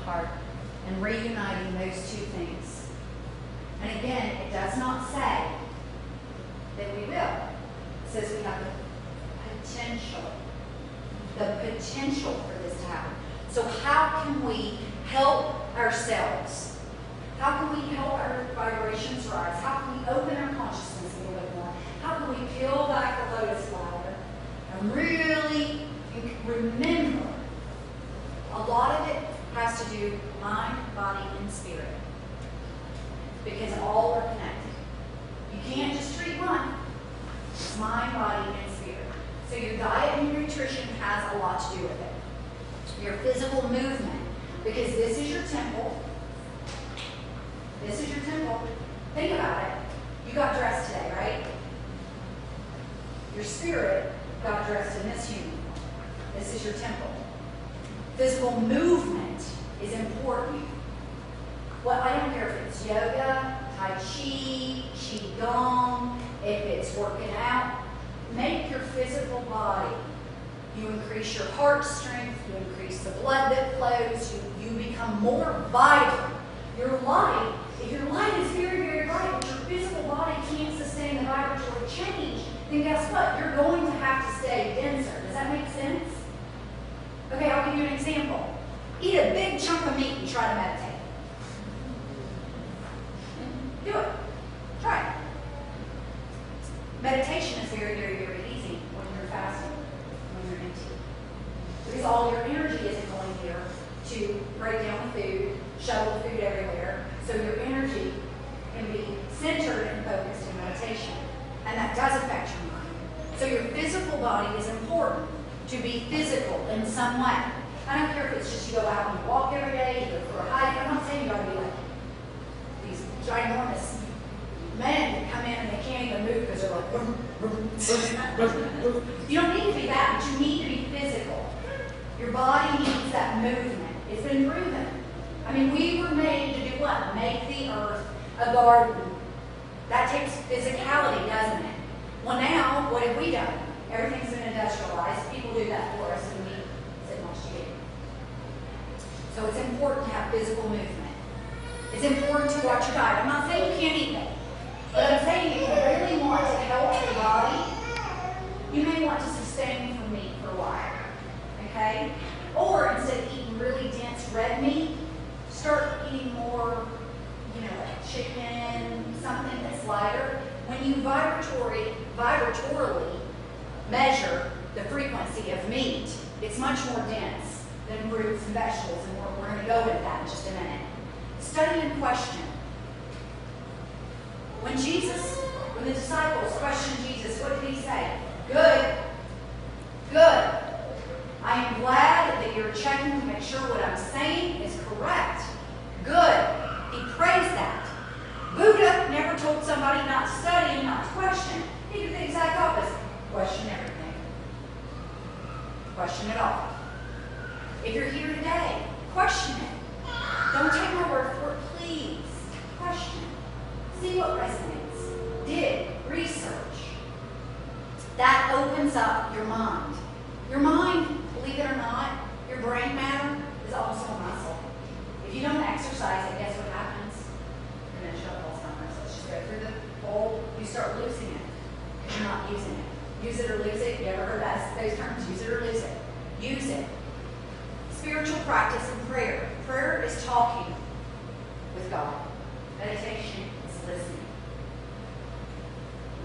heart and reuniting those two things. And again, it does not say that we will. It says we have the potential for this to happen. So how can we help ourselves? How can we help our vibrations rise? How can we open our consciousness a little bit more? How can we peel back the lotus flower and really remember? A lot of it has to do mind, body, and spirit. Because all are connected. You can't just treat one. It's mind, body, and spirit. So your diet and your nutrition has a lot to do with it. Your physical movement. Because this is your temple. This is your temple. Think about it. You got dressed today, right? Your spirit got dressed in this human. This is your temple. Physical movement is important. Well, I don't care if it's yoga, Tai Chi, Qigong, if it's working out. Make your physical body. You increase your heart strength, you increase the blood that flows, you become more vibrant. Your light, if your light is very, very bright, but your physical body can't sustain the vibratory change, then guess what? You're going to have to stay denser. Does that make sense? Okay, I'll give you an example. Eat a big chunk of meat and try to meditate. Do it. Try it. Meditation is very, very, very easy when you're fasting, when you're empty. Because all your energy isn't going here to break down the food, shovel the food everywhere. So your energy can be centered and focused in meditation. And that does affect your mind. So your physical body is important to be physical in some way. I don't care if it's just you go out and you walk every day, you go for a hike. I'm not saying you got to be like these ginormous men that come in and they can't even move because they're like, you don't need to be that, but you need to be physical. Your body needs that movement. It's been proven. I mean, we were made to do what? Make the earth a garden. That takes physicality, doesn't it? Well, now, what have we done? Everything's been industrialized. People do that for us, and we sit and watch TV. So it's important to have physical movement. It's important to watch your diet. I'm not saying you can't eat meat, but I'm saying if you really want to help your body, you may want to sustain from meat for a while. Okay? Or instead of eating really dense red meat, start eating more, like chicken, something that's lighter. When you vibratorily measure the frequency of meat, it's much more dense than fruits and vegetables, and we're going to go into that in just a minute. Study and question. When the disciples questioned Jesus, what did he say? Good. Good. I am glad that you're checking to make sure what I'm saying is correct. Good. He praised that. Buddha never told somebody not to study and not to question. He did the exact opposite. Question everything. Question it all. If you're here today, question it. Don't take my word for it, please. Question. See what resonates. Dig. Research. That opens up your mind. Your mind, believe it or not, your brain matter is also a muscle. If you don't exercise it, guess what happens? You're going to show Alzheimer's. Let's just go through the whole, you start losing it because you're not using it. Use it or lose it. You ever heard those terms? Use it or lose it. Use it. Spiritual practice and prayer. Prayer is talking with God. Meditation is listening.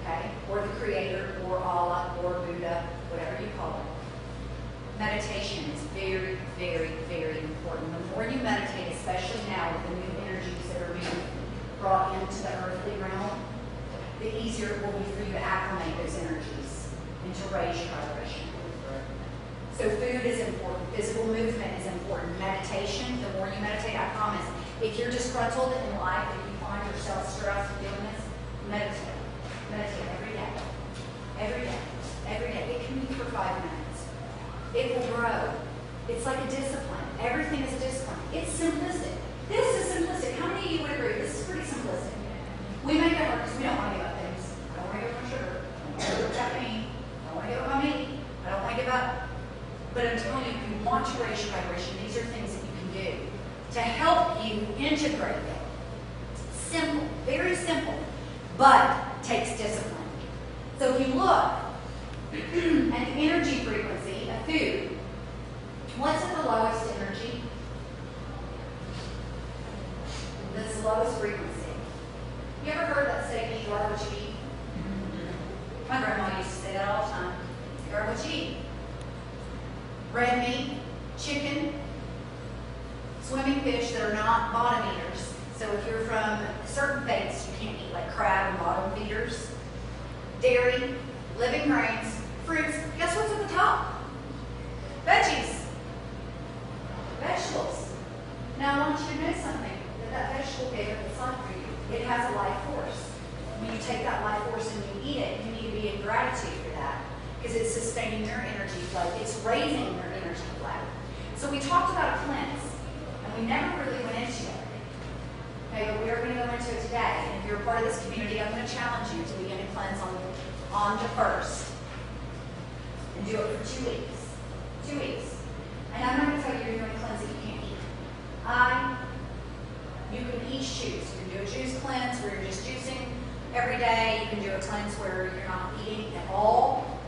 Okay? Or the Creator, or Allah, or Buddha, whatever you call it. Meditation is very, very, very important. The more you meditate, especially now with the new energies that are being brought into the earthly realm, the easier it will be for you to acclimate those energies and to raise your vibration. So food is important. Physical movement is important. Meditation, the more you meditate, I promise, if you're disgruntled in life, if you find yourself stressed and doing this, meditate. Meditate every day. Every day. Every day. It can be for 5 minutes. It will grow. It's like a discipline. Everything is a discipline. It's simplistic. This is simplistic. How many of you would agree? This is pretty simplistic. We make it hard because we don't want to give up things. I don't want to give up my sugar. I don't want to give up caffeine. I don't want to give up my meat. I don't want to give up. But I'm telling you, if you want to raise your vibration, these are things that you can do to help you integrate it. Simple, very simple, but takes discipline. So if you look at the energy frequency of food, what's at the lowest energy? This lowest frequency. You ever heard that saying, you are what you eat? My grandma used to say that all the time. You are what you eat. Red meat, chicken, swimming fish that are not bottom eaters. So if you're from certain faiths, you can't eat like crab and bottom feeders. Dairy, living grains, fruits. Guess what's at the top? Veggies. Vegetables. Now I want you to know something. That vegetable gave up its life for you. It has a life force. When you take that life force and you eat it, you need to be in gratitude for that because it's sustaining your energy flow. It's raising your energy flow. So we talked about a cleanse, and we never really went into it. Okay, but we are going to go into it today. And if you're a part of this community, I'm going to challenge you to begin a cleanse on the 1st. And do it for 2 weeks. 2 weeks. And I'm not going to tell you you're doing a cleanse that you can't eat. You can each choose. You can do a juice cleanse where you're just juicing every day. You can do a cleanse where you're not eating at all.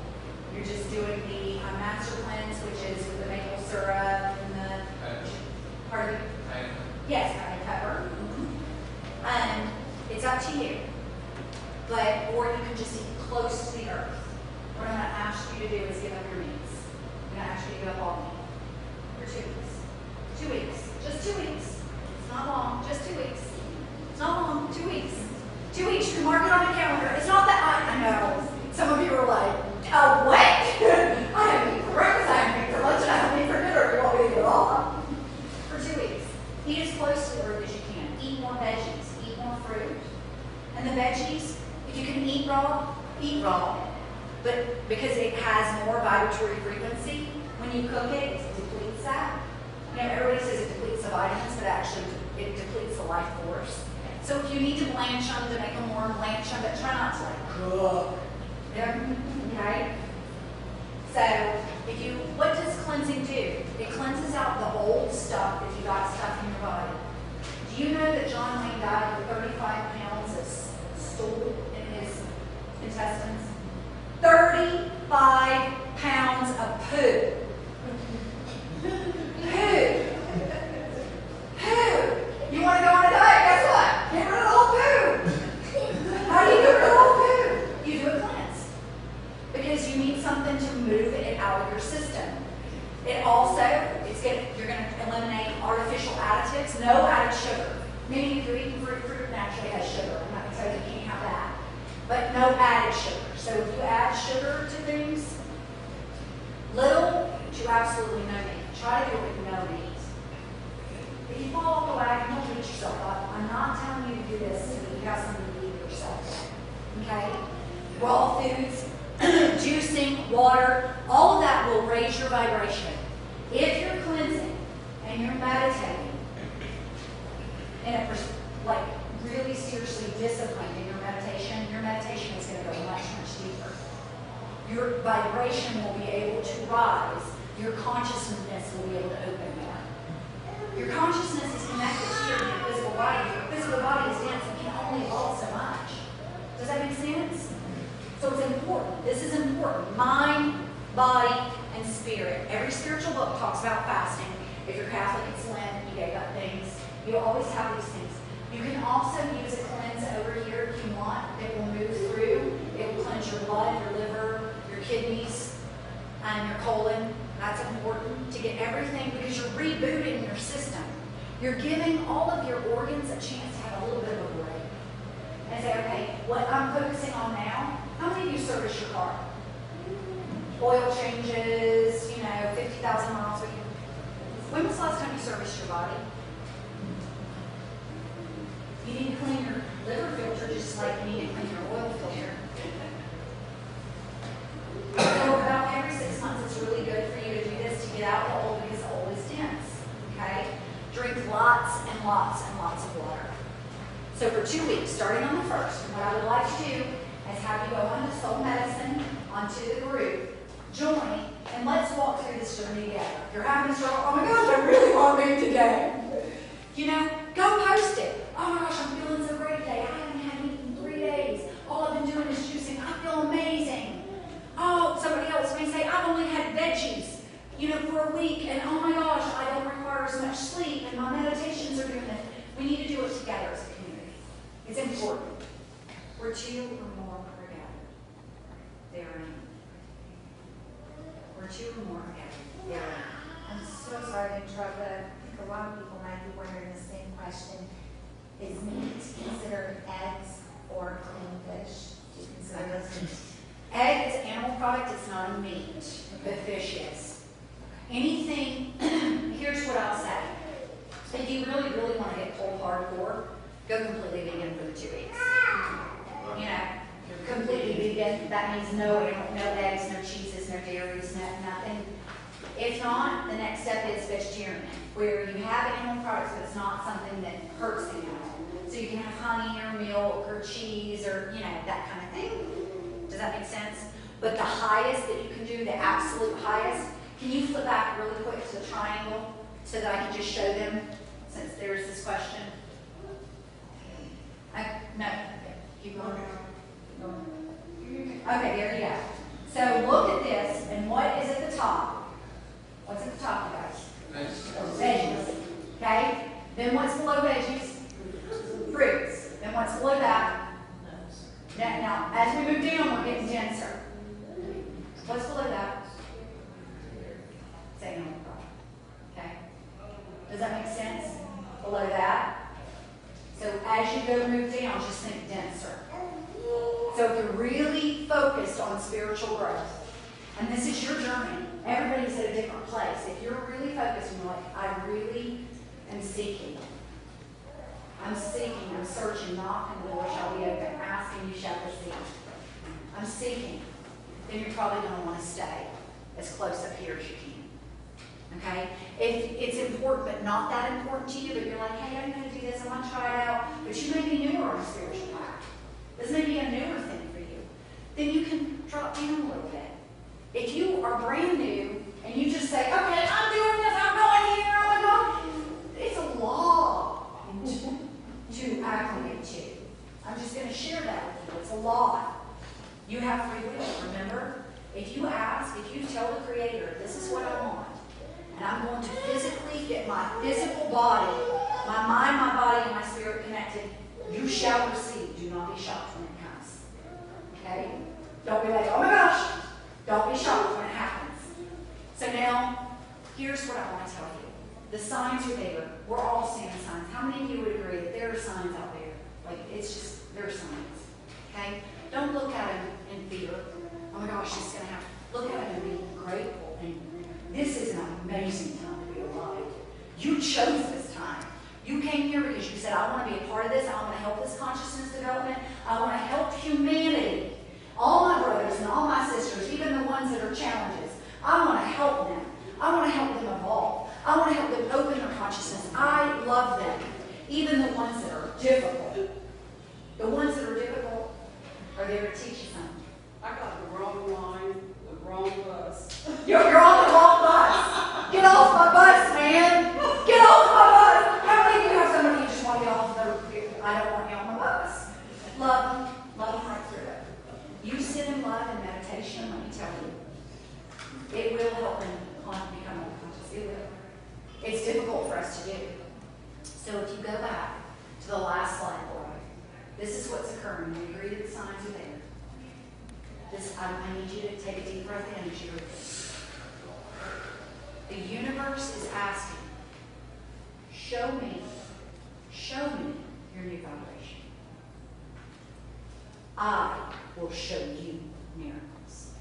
You're just doing the master cleanse, which is with the maple syrup and the pardon? Yes, cayenne pepper. And it's up to you. But or you can just eat close to the earth. What I'm going to ask you to do is give up your meats. I'm going to ask you to give up all meat for 2 weeks. 2 weeks. Just 2 weeks. It's not long, just 2 weeks. It's not long, 2 weeks. 2 weeks, you can mark it on the calendar. It's not that I know. Some of you are like, oh, what? I haven't eaten for breakfast, I haven't eaten for lunch, and I haven't eaten for dinner. You want me to get it all? For 2 weeks. Eat as close to the earth as you can. Eat more veggies. Eat more fruit. And the veggies, if you can eat raw, eat raw. But because it has more vibratory frequency, when you cook it, it depletes that. You know, everybody says it depletes the vitamins, but actually it depletes the life force. So if you need to blanch them to make them warm, blanch them, but try not to like cook them, okay? So what does cleansing do? It cleanses out the old stuff that you got stuck in your body. Do you know that John Wayne died with 35 pounds of stool in his intestines? 35 pounds of poo. You want to go on a diet? Guess what? Get rid of the whole poo. How do you get rid of the whole poo? You do a cleanse. Because you need something to move it out of your system. It also, you're going to eliminate artificial additives, no added sugar. Meaning if you're eating fruit naturally has sugar. I'm not going to tell you you can't have that. But no added sugar. So if you add sugar to things, little to absolutely no meat. Try to do it with no meat. If you fall off the wagon, don't beat yourself up. I'm not telling you to do this so that you have something to eat yourself. Okay? Raw foods, juicing, water, all of that will raise your vibration. If you're cleansing and you're meditating, and like really seriously disciplined in your meditation is going to go much, much deeper. Your vibration will be able to rise. Your consciousness will be able to open more. Your consciousness is connected here to your physical body. Your physical body is dense and can only evolve so much. Does that make sense? So it's important. This is important. Mind, body, and spirit. Every spiritual book talks about fasting. If you're Catholic, it's Lent. You gave up things. You always have these things. You can also use a cleanse over here if you want. It will move through. It will cleanse your blood, your liver, your kidneys, and your colon. That's important to get everything because you're rebooting your system. You're giving all of your organs a chance to have a little bit of a break. And say, okay, what I'm focusing on now, how many of you service your car? Oil changes, 50,000 miles a year. When was the last time you serviced your body? You need to clean your liver filter just like you need to clean your oil filter. So about every 6 months, it's really good for you to do this to get out the old because the old is dense. Okay? Drink lots and lots and lots of water. So for 2 weeks, starting on the 1st, what I would like to do is have you go on to Soul Medicine, onto the group, join, and let's walk through this journey together. If you're having a struggle, oh my gosh, I really want to move today. You know, go post it. Oh my gosh, I'm feeling so great today. I haven't had meat in 3 days. All I've been doing is juicing. I feel amazing. Oh, somebody else may say, I've only had veggies, you know, for a week, and oh my gosh, I don't require as much sleep, and my meditations are doing it. We need to do it together as a community. It's important. Where 2 or more are gathered, there I am. Where 2 or more are gathered, there I am. I'm so sorry to interrupt, but I think a lot of people might be wondering the same question. Is meat considered eggs or clean fish? Do you consider those meat? Egg is an animal product, it's not a meat, but fish is. Anything, here's what I'll say. If you really, really want to get cold hardcore, go completely vegan for the 2 weeks. You know, completely vegan, that means no eggs, no cheeses, no dairies, nothing. If not, the next step is vegetarian, where you have animal products, but it's not something that hurts the animal. So you can have honey or milk or cheese or, you know, that kind of thing. Does that make sense? But the highest that you can do, the absolute highest, can you flip back really quick to the triangle so that I can just show them, since there's this question? No, keep going. Okay, there you go. So look at this, and what is at the top? What's at the top, you guys? Veggies. Okay? Then what's below veggies? Fruits. Then what's below that? Now, as we move down, we're getting denser. What's below that? Say animal product. Okay? Does that make sense? Below that. So as you go move down, just think denser. So if you're really focused on spiritual growth, and this is your journey, everybody's at a different place. If you're really focused and you're like, I really am seeking. I'm seeking, I'm searching, knock, and the door shall be open. Ask and you shall receive. I'm seeking. Then you're probably going to want to stay as close up here as you can. Okay? If it's important but not that important to you, but you're like, hey, I'm going to do this, I want to try it out, but you may be newer on a spiritual path. This may be a newer thing for you. Then you can drop down a little bit. If you are brand new and you just say, okay, I'm doing this, I'm going here, I'm going, it's a law to acclimate to. I'm just going to share that with you. It's a law. You have free will, remember? If you ask, if you tell the Creator, this is what I want, and I'm going to physically get my physical body, my mind, my body, and my spirit connected, you shall receive. Do not be shocked when it comes. Okay? Don't be like, oh my gosh. Don't be shocked when it happens. So now, here's what I want to tell you. The signs are there. We're all seeing signs. How many of you would agree that there are signs out there? Like, it's just, there are signs. Okay? Don't look at them in fear. Oh my gosh, it's going to happen. Look at them and be grateful. And this is an amazing time to be alive. You chose this time. You came here because you said, I want to be a part of this. I want to help this consciousness development. I want to help humanity. All my brothers and all my sisters, even the ones that are challenges, I want to help them. I want to help them evolve. I want to help them open their consciousness. I love them. Even the ones that are difficult. The ones that are difficult are there to teach you something. I got the wrong line, the wrong bus. You're on the wrong bus. Get off my bus, man. Get off my bus. How many of you have somebody you just want to get off their, I don't want you on my bus. Love them. Love them right through it. You sit in love and meditation, let me tell you. It will help them become more conscious. It will. It's difficult for us to do. So if you go back to the last slide, Laura, this is what's occurring. We agree that the signs are there. I need you to take a deep breath in as you read this. The universe is asking, show me your new vibration. I will show you miracles.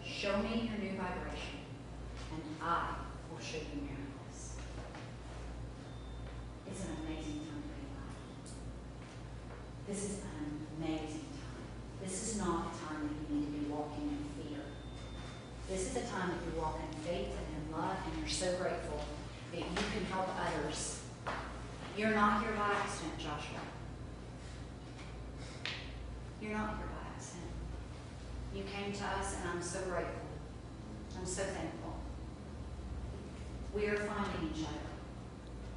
Show me your new vibration, and I will show you miracles. It's an amazing time for your life. This is an amazing time. This is not a time that you need to be walking in fear. This is a time that you walk in faith and in love, and you're so grateful that you can help others. You're not here by accident, Joshua. You're not here by accident. You came to us, and I'm so grateful. I'm so thankful. We are finding each other.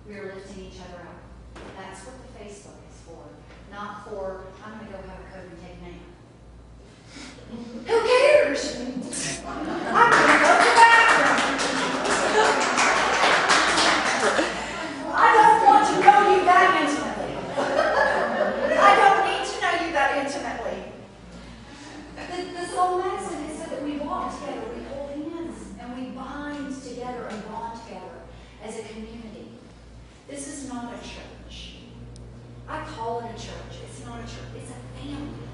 We are lifting each other up. That's what the Facebook is for. Not for, I'm going to go have a Coke and take a nap. Who cares? I'm going to go to the bathroom. I don't want to know you that intimately. I don't need to know you that intimately. The soul medicine is so that we walk together, we hold hands, and we bind together and bond together as a community. This is not a church. I call it a church. It's not a church. It's a family.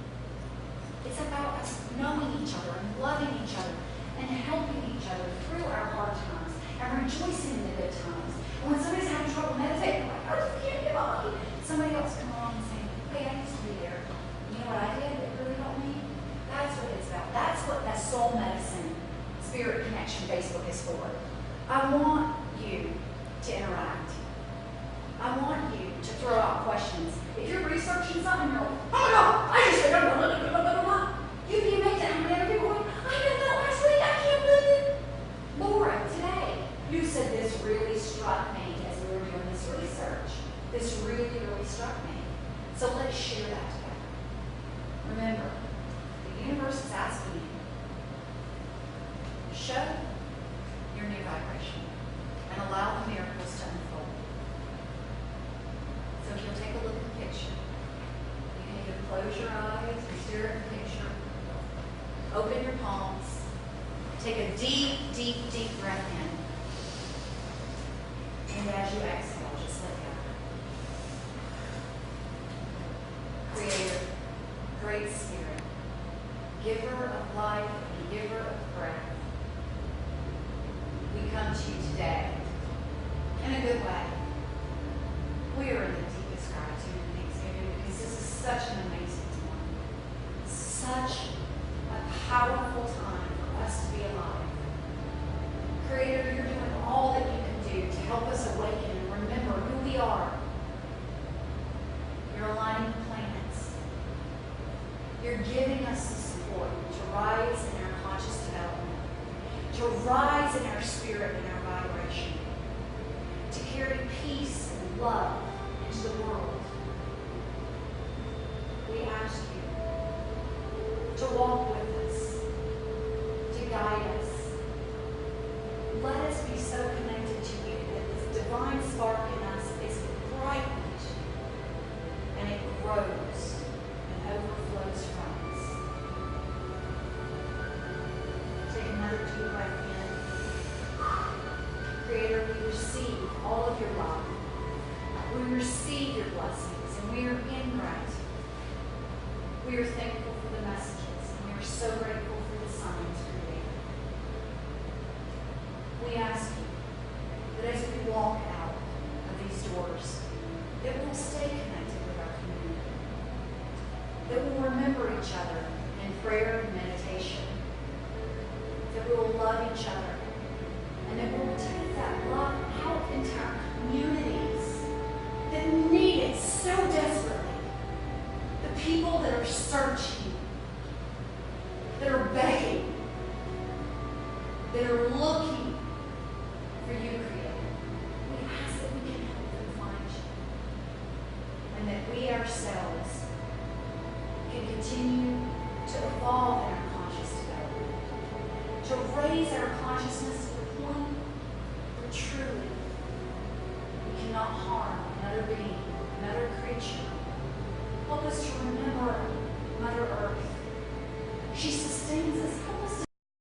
It's about us knowing each other and loving each other and helping each other through our hard times and rejoicing in the good times. And when somebody's having trouble meditating, like, I just can't give up. Somebody else come along and say, hey, I used to be there. You know what I did that really helped me? That's what it's about. That's what that soul medicine, spirit connection Facebook is for. I want you to interact. I want you to throw out questions. If you're researching something, you're like, oh my God, I just said, you'd be amazed at how many other people are like, I did that last week, I can't believe it. Laura, today, you said this really struck me as we were doing this research. This really, really struck me. So let's share that together. Remember, the universe is asking you, show your new vibration and allow the miracles to unfold. So if you'll take a look at the picture, you can either close your eyes or stare at the picture, open your palms, take a deep, deep, deep breath in, and as you exhale, just let go. Creator, great Spirit, giver of life and giver of breath, we come to you today in a good way. We are in the deepest gratitude and thanksgiving because this is such an amazing time. Such a powerful time for us to be alive. Creator, you're doing all that you can do to help us awaken and remember who we are. You're aligning the planets. You're giving us the support to rise in our conscious development, to rise in our spirit and our vibration, to carry peace and love into the world. We ask you to walk with us, to guide us. Let us be so connected to you that this divine spark in us is brightened and it grows and overflows from us. Take another deep breath in. Creator, we receive all of your love. We receive your blessings, and we are in gratitude. We are thankful for the messages, and we are so grateful for the signs created. We ask you that as we walk out of these doors, that we'll stay connected with our community, that we'll remember each other in prayer and meditation, that we will love each other, and that we'll take that love out into our communities that need it so desperately. The people that are searching, that are begging, that are looking for you, Creator. We ask that we can help them find you. And that we ourselves can continue to evolve in our conscious development, to raise our consciousness to the point where truly we cannot harm another being, another creature. Help us to remember Mother Earth. She sustains us